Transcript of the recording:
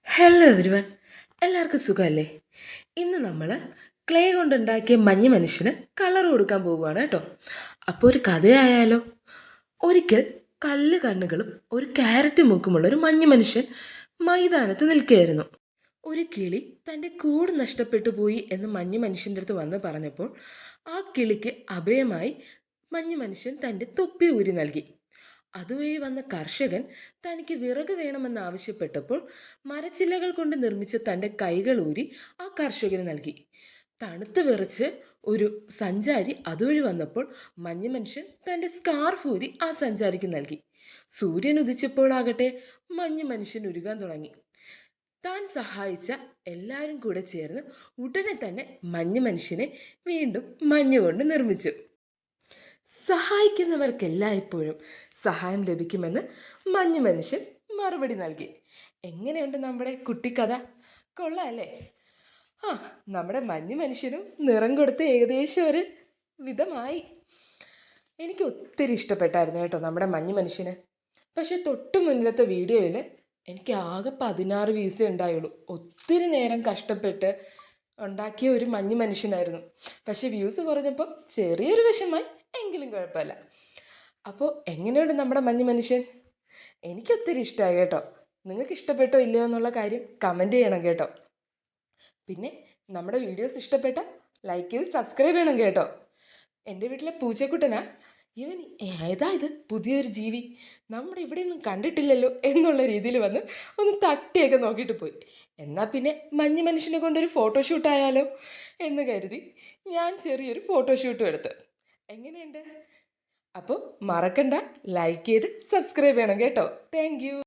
Hello everyone, എല്ലാവർക്കും സുഖമല്ലേ? ഇന്ന് നമ്മൾ ക്ലേ കൊണ്ടുണ്ടാക്കിയ മഞ്ഞ് മനുഷ്യന് കളർ കൊടുക്കാൻ പോവുകയാണ് കേട്ടോ. അപ്പോൾ ഒരു കഥയായാലോ? ഒരിക്കൽ കല്ല് കണ്ണുകളും ഒരു ക്യാരറ്റ് മൂക്കുമുള്ള ഒരു മഞ്ഞ് മനുഷ്യൻ മൈതാനത്ത് നിൽക്കുകയായിരുന്നു. ഒരു കിളി തൻ്റെ കൂട് നഷ്ടപ്പെട്ടു പോയി എന്ന് മഞ്ഞ് മനുഷ്യൻ്റെ അടുത്ത് വന്ന് പറഞ്ഞപ്പോൾ ആ കിളിക്ക് അഭയമായി മഞ്ഞ് മനുഷ്യൻ തൻ്റെ തൊപ്പി ഊരി നൽകി. അതുവഴി വന്ന കർഷകൻ തനിക്ക് വിറക് വേണമെന്ന് ആവശ്യപ്പെട്ടപ്പോൾ മരച്ചില്ലകൾ കൊണ്ട് നിർമ്മിച്ച തൻ്റെ കൈകൾ ഊരി ആ കർഷകന് നൽകി. തണുത്ത് വിറച്ച് ഒരു സഞ്ചാരി അതുവഴി വന്നപ്പോൾ മഞ്ഞ് മനുഷ്യൻ തൻ്റെ സ്കാർഫ് ഊരി ആ സഞ്ചാരിക്ക് നൽകി. സൂര്യൻ ഉദിച്ചപ്പോഴാകട്ടെ മഞ്ഞ് മനുഷ്യൻ ഉരുകാൻ തുടങ്ങി. താൻ സഹായിച്ച എല്ലാവരും കൂടെ ചേർന്ന് ഉടനെ തന്നെ മഞ്ഞ് മനുഷ്യനെ വീണ്ടും മഞ്ഞ് കൊണ്ട് നിർമ്മിച്ചു. സഹായിക്കുന്നവർക്കെല്ലായ്പ്പോഴും സഹായം ലഭിക്കുമെന്ന് മഞ്ഞ് മനുഷ്യൻ മറുപടി നൽകി. എങ്ങനെയുണ്ട് നമ്മുടെ കുട്ടിക്കഥ? കൊള്ളാം അല്ലേ? ആ, നമ്മുടെ മഞ്ഞ് മനുഷ്യനും നിറം കൊടുത്ത് ഏകദേശം ഒരു വിധമായി. എനിക്ക് ഒത്തിരി ഇഷ്ടപ്പെട്ടായിരുന്നു കേട്ടോ നമ്മുടെ മഞ്ഞ് മനുഷ്യന്. പക്ഷെ തൊട്ട് മുന്നിലത്തെ വീഡിയോയിൽ എനിക്ക് ആകെ 16 വ്യൂസേ ഉണ്ടായുള്ളൂ. ഒത്തിരി നേരം കഷ്ടപ്പെട്ട് ഉണ്ടാക്കിയ ഒരു മഞ്ഞ് മനുഷ്യനായിരുന്നു. പക്ഷെ വ്യൂസ് കുറഞ്ഞപ്പോൾ ചെറിയൊരു വിഷമായി, എങ്കിലും കുഴപ്പമില്ല. അപ്പോൾ എങ്ങനെയുണ്ട് നമ്മുടെ മഞ്ഞ് മനുഷ്യൻ? എനിക്കൊത്തിരി ഇഷ്ടമായി കേട്ടോ. നിങ്ങൾക്ക് ഇഷ്ടപ്പെട്ടോ ഇല്ലയോ എന്നുള്ള കാര്യം കമൻറ്റ് ചെയ്യണം കേട്ടോ. പിന്നെ നമ്മുടെ വീഡിയോസ് ഇഷ്ടപ്പെട്ട ലൈക്ക് ചെയ്ത് സബ്സ്ക്രൈബ് ചെയ്യണം കേട്ടോ. എൻ്റെ വീട്ടിലെ പൂച്ചക്കുട്ടനാ ഇവൻ. ഏതാ ഇത് പുതിയൊരു ജീവി, നമ്മുടെ ഇവിടെയൊന്നും കണ്ടിട്ടില്ലല്ലോ എന്നുള്ള രീതിയിൽ വന്ന് ഒന്ന് തട്ടിയൊക്കെ നോക്കിയിട്ട് പോയി. എന്നാൽ പിന്നെ മഞ്ഞ് മനുഷ്യനെ കൊണ്ടൊരു ഫോട്ടോഷൂട്ടായാലോ എന്ന് കരുതി ഞാൻ ചെറിയൊരു ഫോട്ടോഷൂട്ടും എടുത്ത്. എങ്ങനെയുണ്ട്? അപ്പോൾ മറക്കണ്ട, ലൈക്ക് ചെയ്ത് സബ്സ്ക്രൈബ് ചെയ്യണം കേട്ടോ. Thank you.